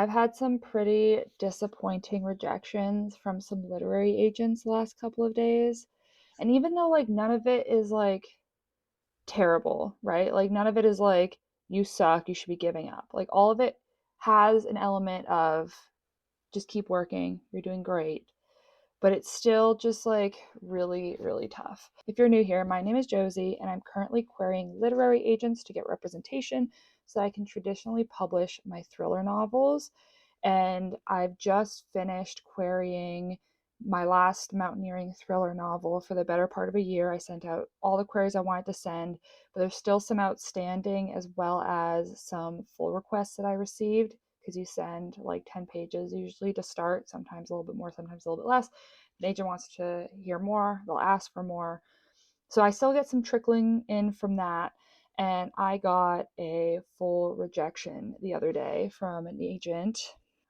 I've had some pretty disappointing rejections from some literary agents the last couple of days. And even though like none of it is like terrible, right? Like none of it is like you suck, you should be giving up. Like all of it has an element of just keep working, you're doing great. But it's still just like really, really tough. If you're new here, my name is Josie, and I'm currently querying literary agents to get representation so that I can traditionally publish my thriller novels. And I've just finished querying my last mountaineering thriller novel for the better part of a year. I sent out all the queries I wanted to send, but there's still some outstanding as well as some full requests that I received because you send like 10 pages usually to start, sometimes a little bit more, sometimes a little bit less. An agent wants to hear more, they'll ask for more. So I still get some trickling in from that. And I got a full rejection the other day from an agent.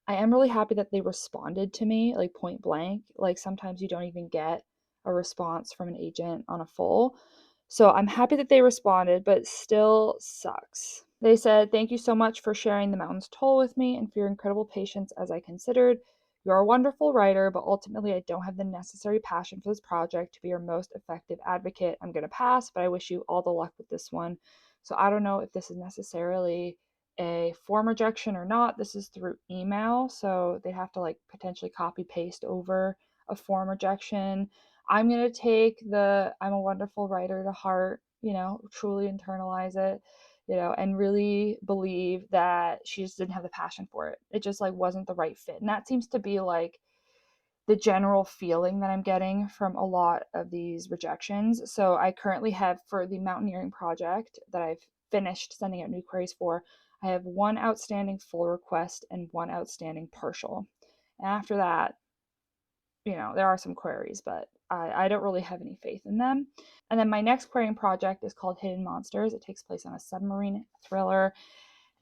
I am really happy that they responded to me like point blank. Like sometimes you don't even get a response from an agent on a full. So I'm happy that they responded, but it still sucks. They said, "Thank you so much for sharing the mountain's toll with me and for your incredible patience as I considered. You're a wonderful writer, but ultimately I don't have the necessary passion for this project to be your most effective advocate. I'm going to pass, but I wish you all the luck with this one." So I don't know if this is necessarily a form rejection or not. This is through email, so they have to like potentially copy paste over a form rejection. I'm going to take the "I'm a wonderful writer" to heart, truly internalize it, and really believe that she just didn't have the passion for it. It just like wasn't the right fit. And that seems to be like the general feeling that I'm getting from a lot of these rejections. So I currently have, for the mountaineering project that I've finished sending out new queries for, I have one outstanding full request and one outstanding partial. And after that, there are some queries, but I don't really have any faith in them. And then my next querying project is called Hidden Monsters. It takes place on a submarine thriller.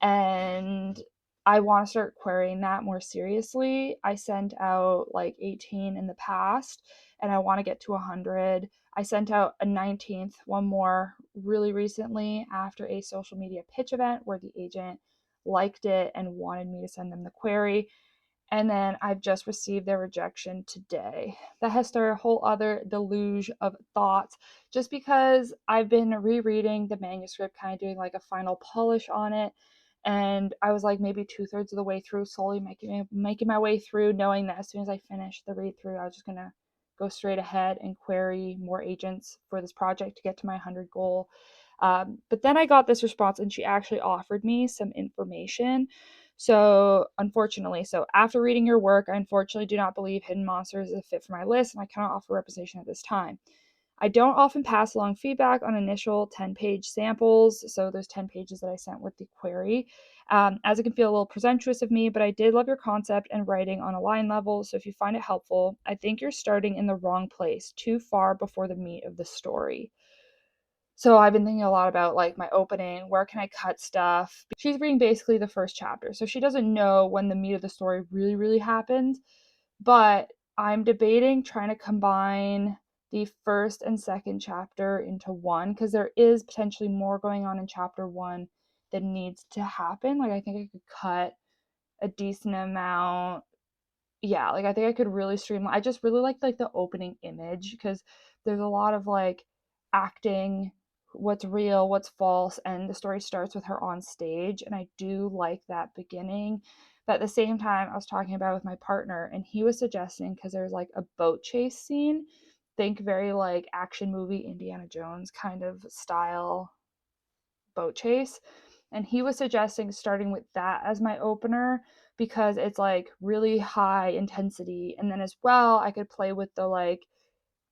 And I want to start querying that more seriously. I sent out like 18 in the past, and I want to get to 100. I sent out a 19th, one more really recently after a social media pitch event where the agent liked it and wanted me to send them the query. And then I've just received their rejection today. That has started a whole other deluge of thoughts just because I've been rereading the manuscript, kind of doing like a final polish on it. And I was like maybe 2/3 of the way through, slowly making my way through, knowing that as soon as I finished the read through, I was just going to go straight ahead and query more agents for this project to get to my 100 goal. But then I got this response, and she actually offered me some information. So, unfortunately, after reading your work, I unfortunately do not believe Hidden Monsters is a fit for my list, and I cannot offer representation at this time. I don't often pass along feedback on initial 10-page samples, so there's 10 pages that I sent with the query, as it can feel a little presumptuous of me, but I did love your concept and writing on a line level, so if you find it helpful, I think you're starting in the wrong place, too far before the meat of the story. So I've been thinking a lot about like my opening, where can I cut stuff? She's reading basically the first chapter, so she doesn't know when the meat of the story really, really happens. But I'm debating trying to combine the first and second chapter into one because there is potentially more going on in chapter one that needs to happen. Like I think I could cut a decent amount. Yeah, like I think I could really streamline. I just really like the opening image because there's a lot of like acting, what's real, what's false, and the story starts with her on stage, and I do like that beginning. But at the same time, I was talking about it with my partner, and he was suggesting because there's like a boat chase scene, think very like action movie Indiana Jones kind of style boat chase. And he was suggesting starting with that as my opener because it's like really high intensity. And then as well, I could play with the like,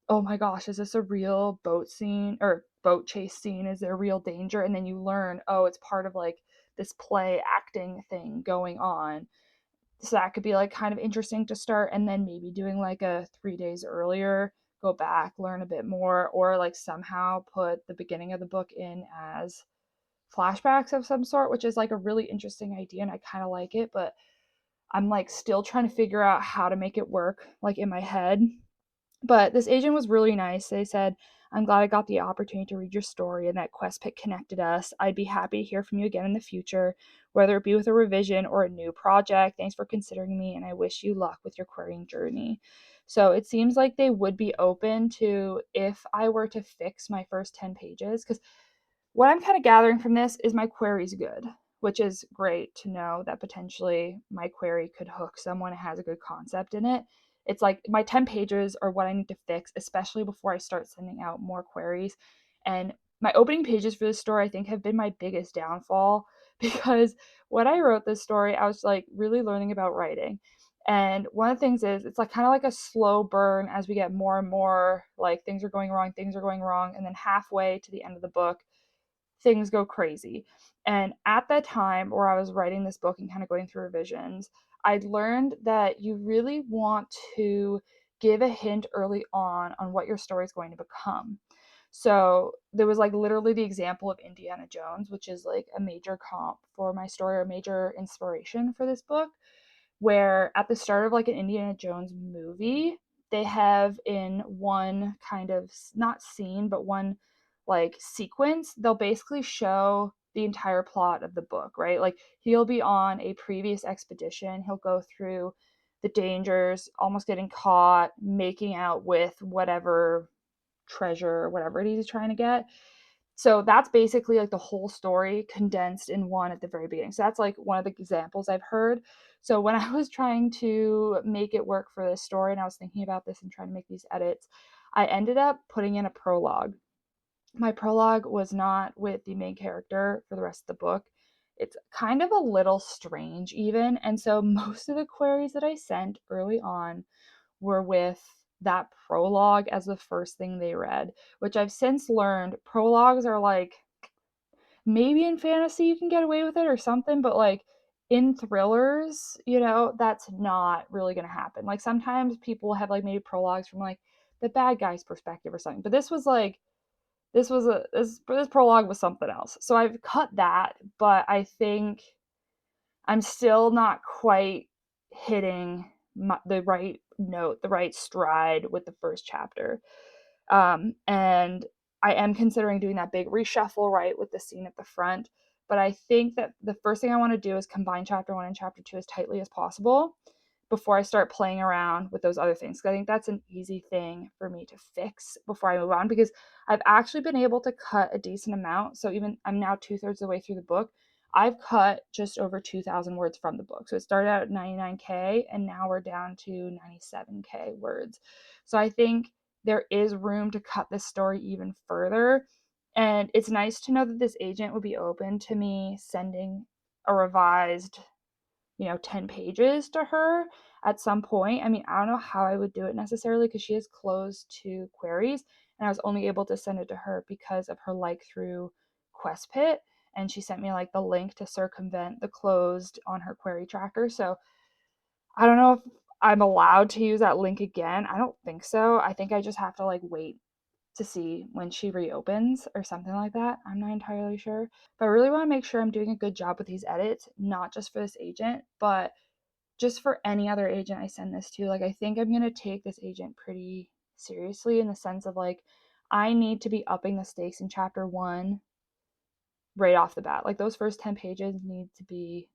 oh my gosh, is this a real boat scene or boat chase scene? Is there real danger? And then you learn, oh, it's part of like this play acting thing going on. So that could be like kind of interesting to start. And then maybe doing like a 3 days earlier, go back, learn a bit more, or like somehow put the beginning of the book in as flashbacks of some sort, which is like a really interesting idea and I kind of like it, but I'm like still trying to figure out how to make it work like in my head. But this agent was really nice. They said, I'm glad I got the opportunity to read your story and that Quest Pick connected us. I'd be happy to hear from you again in the future, whether it be with a revision or a new project. Thanks for considering me, and I wish you luck with your querying journey. So it seems like they would be open to if I were to fix my first 10 pages, because what I'm kind of gathering from this is my query's good, which is great to know that potentially my query could hook someone who has a good concept in it. It's like my 10 pages are what I need to fix, especially before I start sending out more queries. And my opening pages for this story, I think, have been my biggest downfall because when I wrote this story, I was like really learning about writing. And one of the things is it's like kind of like a slow burn as we get more and more like things are going wrong, things are going wrong. And then halfway to the end of the book, things go crazy. And at that time where I was writing this book and kind of going through revisions, I'd learned that you really want to give a hint early on what your story is going to become. So there was like literally the example of Indiana Jones, which is like a major comp for my story or a major inspiration for this book, where at the start of like an Indiana Jones movie, they have in one kind of not scene, but one like sequence, they'll basically show the entire plot of the book, right? Like he'll be on a previous expedition, he'll go through the dangers, almost getting caught, making out with whatever treasure or whatever it is he's trying to get. So that's basically like the whole story condensed in one at the very beginning. So that's like one of the examples I've heard. So when I was trying to make it work for this story and I was thinking about this and trying to make these edits, I ended up putting in a prologue. My prologue was not with the main character for the rest of the book. It's kind of a little strange, even. And so most of the queries that I sent early on were with that prologue as the first thing they read, which I've since learned prologues are like, maybe in fantasy you can get away with it or something, but like in thrillers, that's not really going to happen. Like sometimes people have like maybe prologues from like the bad guy's perspective or something, but this was like this prologue was something else. So I've cut that, but I think I'm still not quite hitting the right note, the right stride with the first chapter. And I am considering doing that big reshuffle, right, with the scene at the front. But I think that the first thing I want to do is combine chapter one and chapter two as tightly as possible before I start playing around with those other things. I think that's an easy thing for me to fix before I move on, because I've actually been able to cut a decent amount. So even I'm now 2/3 of the way through the book. I've cut just over 2,000 words from the book. So it started out at 99K and now we're down to 97K words. So I think there is room to cut this story even further. And it's nice to know that this agent would be open to me sending a revised 10 pages to her at some point. I mean, I don't know how I would do it necessarily because she is closed to queries, and I was only able to send it to her because of her like through QuestPit, and she sent me like the link to circumvent the closed on her query tracker. So I don't know if I'm allowed to use that link again. I don't think so. I think I just have to like wait to see when she reopens or something like that. I'm not entirely sure. But I really want to make sure I'm doing a good job with these edits, not just for this agent, but just for any other agent I send this to. Like, I think I'm going to take this agent pretty seriously in the sense of like, I need to be upping the stakes in chapter one right off the bat. Like, those first 10 pages need to be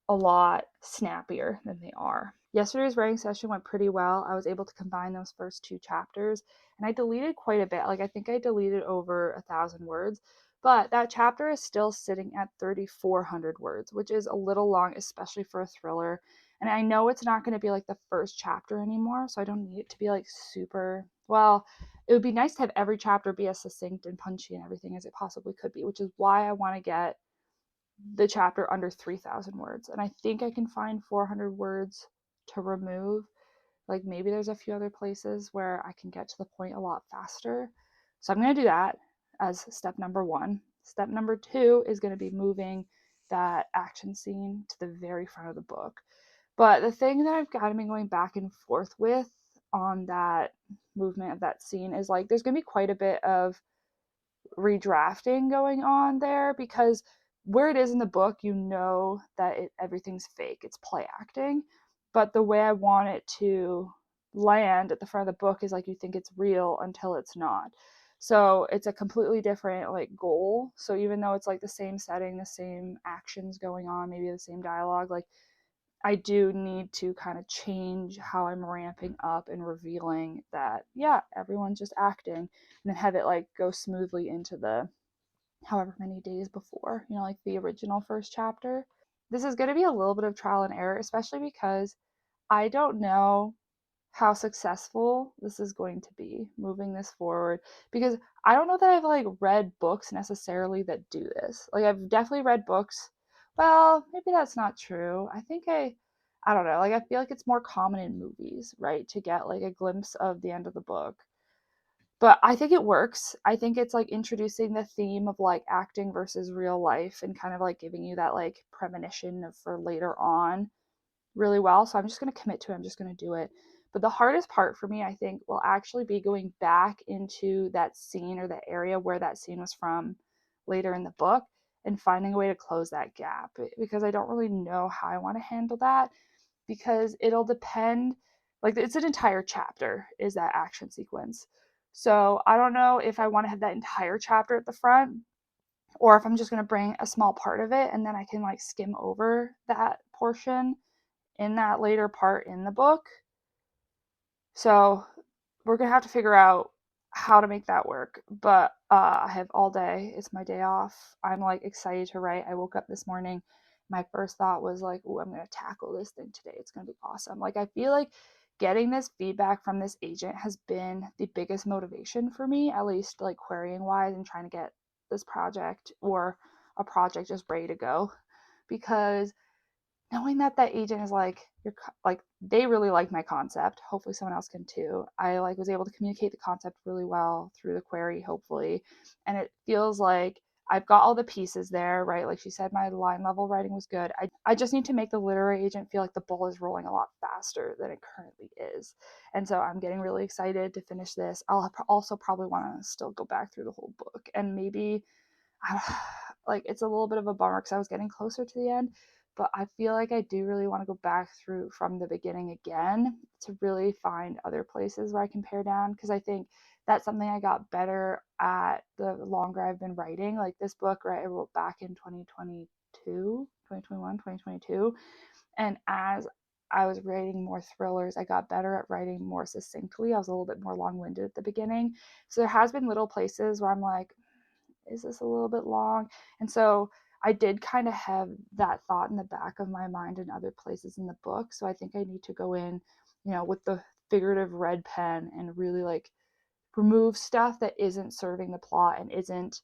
a lot snappier than they are. Yesterday's writing session went pretty well. I was able to combine those first two chapters and I deleted quite a bit. Like I think I deleted over 1,000 words, but that chapter is still sitting at 3,400 words, which is a little long, especially for a thriller. And I know it's not going to be like the first chapter anymore, so I don't need it to be like super, well, it would be nice to have every chapter be as succinct and punchy and everything as it possibly could be, which is why I want to get the chapter under 3,000 words. And I think I can find 400 words to remove. Like maybe there's a few other places where I can get to the point a lot faster. So I'm going to do that as step number one. Step number two is going to be moving that action scene to the very front of the book. But the thing that I've kind of been going back and forth with on that movement of that scene is like there's going to be quite a bit of redrafting going on there, because where it is in the book, that everything's fake. It's play acting. But the way I want it to land at the front of the book is like you think it's real until it's not. So it's a completely different like goal. So even though it's like the same setting, the same actions going on, maybe the same dialogue, like I do need to kind of change how I'm ramping up and revealing that, yeah, everyone's just acting, and then have it like go smoothly into the however many days before, like the original first chapter. This is going to be a little bit of trial and error, especially because I don't know how successful this is going to be moving this forward, because I don't know that I've like read books necessarily that do this. Like I've definitely read books. Well, maybe that's not true. I don't know. Like I feel like it's more common in movies, right? To get like a glimpse of the end of the book. But I think it works. I think it's like introducing the theme of like acting versus real life and kind of like giving you that like premonition of for later on really well. So I'm just going to commit to it. I'm just going to do it. But the hardest part for me, I think, will actually be going back into that scene or the area where that scene was from later in the book and finding a way to close that gap, because I don't really know how I want to handle that, because it'll depend. Like it's an entire chapter is that action sequence. So I don't know if I want to have that entire chapter at the front, or if I'm just going to bring a small part of it and then I can like skim over that portion in that later part in the book. So we're going to have to figure out how to make that work. But I have all day. It's my day off. I'm like excited to write. I woke up this morning. My first thought was like, oh, I'm going to tackle this thing today. It's going to be awesome. Like, I feel like getting this feedback from this agent has been the biggest motivation for me, at least like querying wise, and trying to get this project or a project just ready to go. Because knowing that that agent is like like they really like my concept, hopefully someone else can too. I like was able to communicate the concept really well through the query, hopefully, and it feels like I've got all the pieces there, right? Like she said, my line level writing was good. I just need to make the literary agent feel like the ball is rolling a lot faster than it currently is. And so I'm getting really excited to finish this. I'll also probably want to still go back through the whole book, and maybe like it's a little bit of a bummer because I was getting closer to the end, but I feel like I do really want to go back through from the beginning again to really find other places where I can pare down, because I think that's something I got better at the longer I've been writing. Like this book, right, I wrote back in 2022, 2021, 2022, and as I was writing more thrillers, I got better at writing more succinctly. I was a little bit more long-winded at the beginning. So there has been little places where I'm like, is this a little bit long? And so I did kind of have that thought in the back of my mind in other places in the book. So I think I need to go in, with the figurative red pen and really like remove stuff that isn't serving the plot and isn't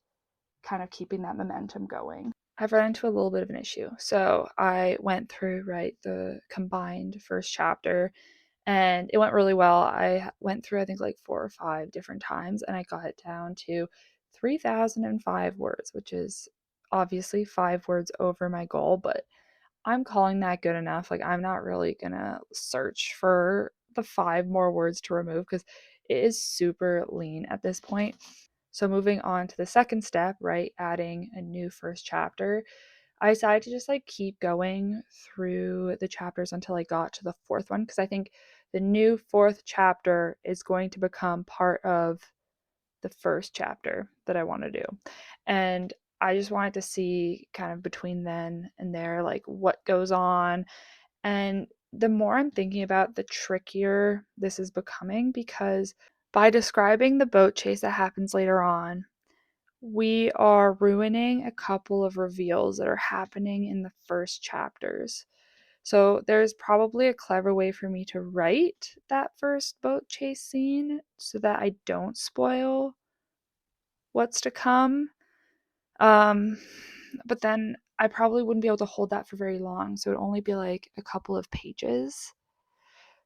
kind of keeping that momentum going. I've run into a little bit of an issue. So I went through, right, the combined first chapter, and it went really well. I went through, I think, like 4 or 5 different times, and I got it down to 3,005 words, which is obviously 5 words over my goal, but I'm calling that good enough. Like, I'm not really gonna search for the 5 more words to remove because it is super lean at this point. So, moving on to the second step, right, adding a new first chapter, I decided to just like keep going through the chapters until I got to the fourth one, because I think the new fourth chapter is going to become part of the first chapter that I want to do. And I just wanted to see kind of between then and there, like what goes on. And the more I'm thinking about, the trickier this is becoming, because by describing the boat chase that happens later on, we are ruining a couple of reveals that are happening in the first chapters. So there's probably a clever way for me to write that first boat chase scene so that I don't spoil what's to come. Um, but then I probably wouldn't be able to hold that for very long. So it'd only be like a couple of pages.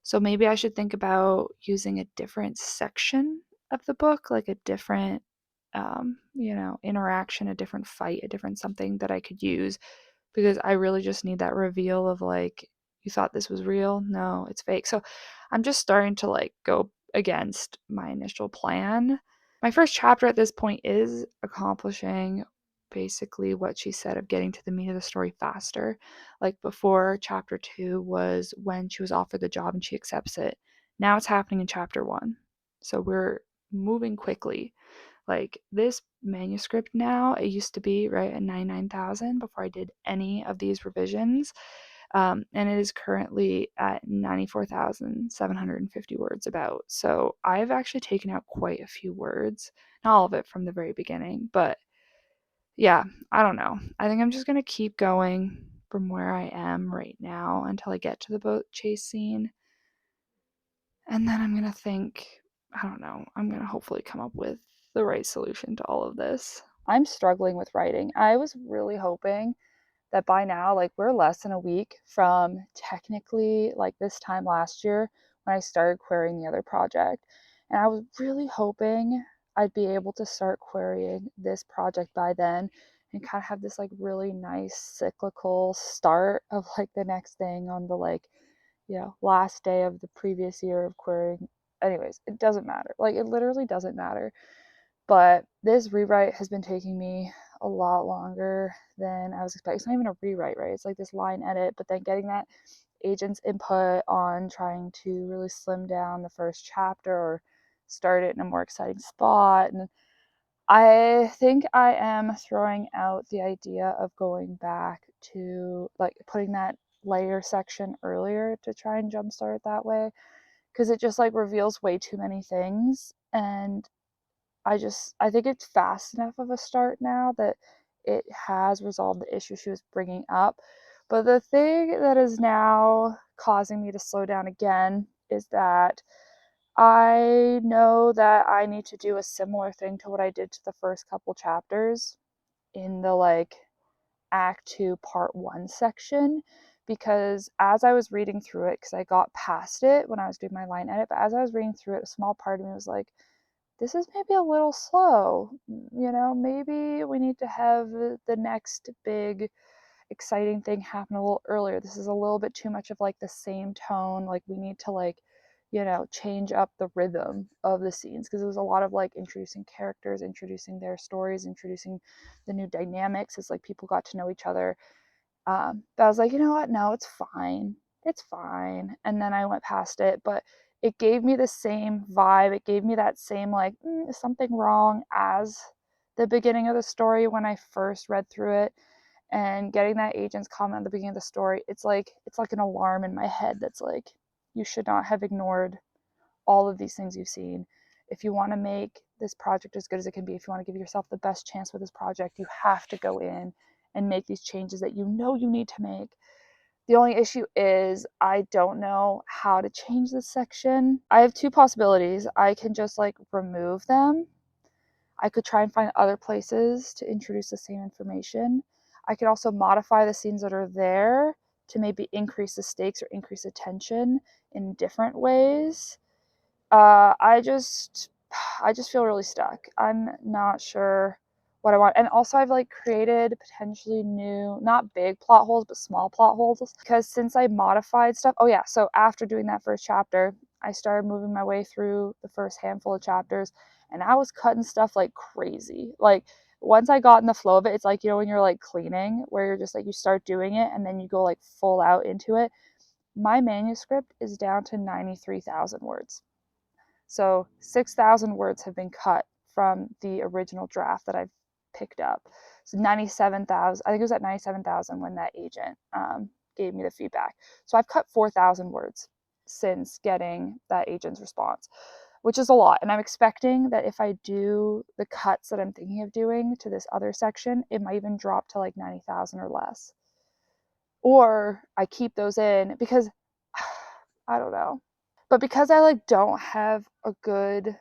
So maybe I should think about using a different section of the book, like a different, interaction, a different fight, a different something that I could use, because I really just need that reveal of like, you thought this was real? No, it's fake. So I'm just starting to like go against my initial plan. My first chapter at this point is accomplishing basically what she said of getting to the meat of the story faster. Like before, chapter 2 was when she was offered the job and she accepts it. Now it's happening in chapter 1. So we're moving quickly. Like this manuscript now, it used to be right at 99,000 before I did any of these revisions. And it is currently at 94,750 words about. So I've actually taken out quite a few words, not all of it from the very beginning, but yeah, I don't know. I think I'm just going to keep going from where I am right now until I get to the boat chase scene. And then I'm going to think, I don't know, I'm going to hopefully come up with the right solution to all of this. I'm struggling with writing. I was really hoping that by now, like, we're less than a week from technically like this time last year when I started querying the other project. And I was really hoping I'd be able to start querying this project by then and kind of have this like really nice cyclical start of like the next thing on the like, last day of the previous year of querying. Anyways, it doesn't matter. Like, it literally doesn't matter. But this rewrite has been taking me a lot longer than I was expecting. It's not even a rewrite, right? It's like this line edit, but then getting that agent's input on trying to really slim down the first chapter or start it in a more exciting spot. And I think I am throwing out the idea of going back to like putting that layer section earlier to try and jumpstart it that way, because it just like reveals way too many things. And I think it's fast enough of a start now that it has resolved the issue she was bringing up. But the thing that is now causing me to slow down again is that I know that I need to do a similar thing to what I did to the first couple chapters in the like Act 2 Part 1 section, because as I was reading through it, because I got past it when I was doing my line edit, but as I was reading through it, a small part of me was like, this is maybe a little slow. Maybe we need to have the next big exciting thing happen a little earlier. This is a little bit too much of like the same tone. Like, we need to like, change up the rhythm of the scenes, because it was a lot of like introducing characters, introducing their stories, introducing the new dynamics as like people got to know each other. But I was like, you know what? No, it's fine. It's fine. And then I went past it, but it gave me the same vibe. It gave me that same, like, is something wrong as the beginning of the story when I first read through it. And getting that agent's comment at the beginning of the story, it's like an alarm in my head that's like, you should not have ignored all of these things you've seen. If you want to make this project as good as it can be, if you want to give yourself the best chance with this project, you have to go in and make these changes that you know you need to make. The only issue is I don't know how to change this section. I have two possibilities. I can just like remove them. I could try and find other places to introduce the same information. I could also modify the scenes that are there to maybe increase the stakes or increase the tension in different ways. I just I just feel really stuck. I'm not sure what I want. And also I've like created potentially new, not big plot holes, but small plot holes, because since I modified stuff. Oh yeah, so after doing that first chapter, I started moving my way through the first handful of chapters, and I was cutting stuff like crazy. Like, once I got in the flow of it, it's like, when you're like cleaning, where you're just like, you start doing it and then you go like full out into it. My manuscript is down to 93,000 words. So 6,000 words have been cut from the original draft that I've picked up. So 97,000, I think it was at 97,000 when that agent gave me the feedback. So I've cut 4,000 words since getting that agent's response, which is a lot. And I'm expecting that if I do the cuts that I'm thinking of doing to this other section, it might even drop to like 90,000 or less. Or I keep those in because I don't know. But because I like don't have a good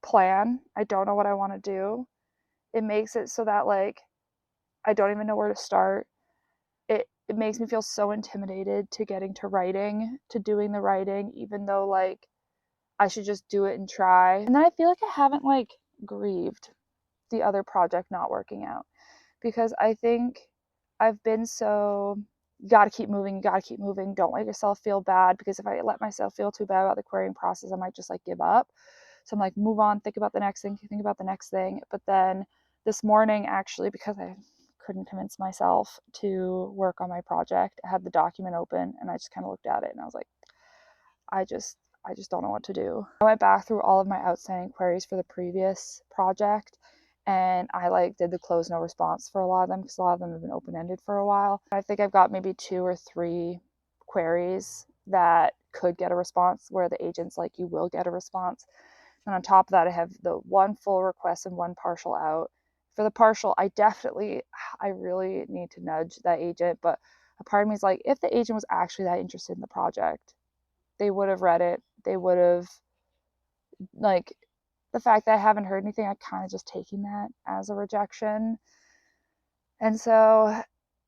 plan, I don't know what I want to do. It makes it so that like I don't even know where to start. It makes me feel so intimidated to getting to writing, to doing the writing, even though like I should just do it and try. And then I feel like I haven't like grieved the other project not working out, because I think I've been so, you gotta keep moving, you gotta keep moving. Don't let yourself feel bad, because if I let myself feel too bad about the querying process, I might just like give up. So I'm like, move on, think about the next thing, think about the next thing. But then this morning, actually, because I couldn't convince myself to work on my project, I had the document open and I just kind of looked at it and I was like, I I just don't know what to do. I went back through all of my outstanding queries for the previous project, and I like did the close no response for a lot of them because a lot of them have been open-ended for a while. I think I've got maybe 2 or 3 queries that could get a response where the agent's like, you will get a response. And on top of that, I have the 1 full request and 1 partial out. For the partial, I really need to nudge that agent, but a part of me is like, if the agent was actually that interested in the project, they would have read it. They would have, like, the fact that I haven't heard anything, I'm kind of just taking that as a rejection. And so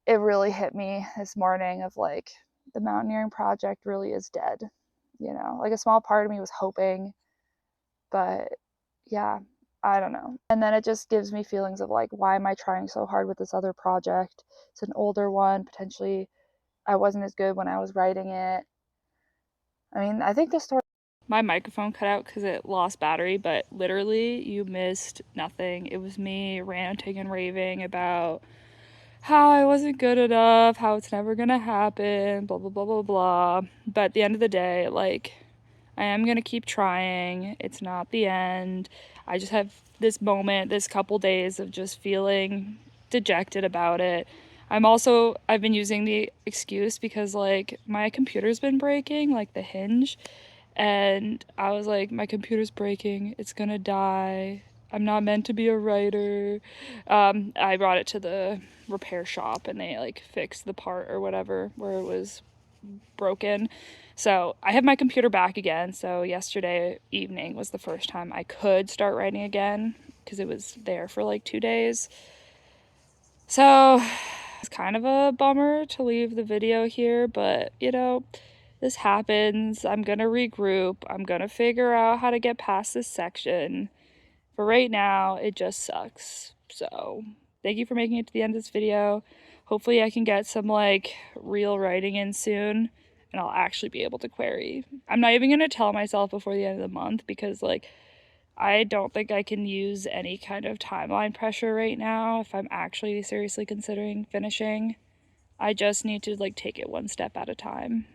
it really hit me this morning of like, the mountaineering project really is dead. You know, like a small part of me was hoping, but yeah, I don't know. And then it just gives me feelings of like, why am I trying so hard with this other project? It's an older one. Potentially, I wasn't as good when I was writing it. I mean, I think the story. My microphone cut out because it lost battery, but literally, you missed nothing. It was me ranting and raving about how I wasn't good enough, how it's never gonna happen, blah, blah, blah, blah, blah. But at the end of the day, like, I am gonna keep trying. It's not the end. I just have this moment, this couple days of just feeling dejected about it. I've been using the excuse because like my computer's been breaking, like the hinge, and I was like, my computer's breaking, it's gonna die. I'm not meant to be a writer. I brought it to the repair shop and they like fixed the part or whatever where it was broken. So I have my computer back again. So yesterday evening was the first time I could start writing again because it was there for like 2 days. So it's kind of a bummer to leave the video here, but you know, this happens. I'm gonna regroup. I'm gonna figure out how to get past this section. For right now, it just sucks. So thank you for making it to the end of this video. Hopefully I can get some like real writing in soon and I'll actually be able to query. I'm not even gonna tell myself before the end of the month because like I don't think I can use any kind of timeline pressure right now if I'm actually seriously considering finishing. I just need to like take it one step at a time.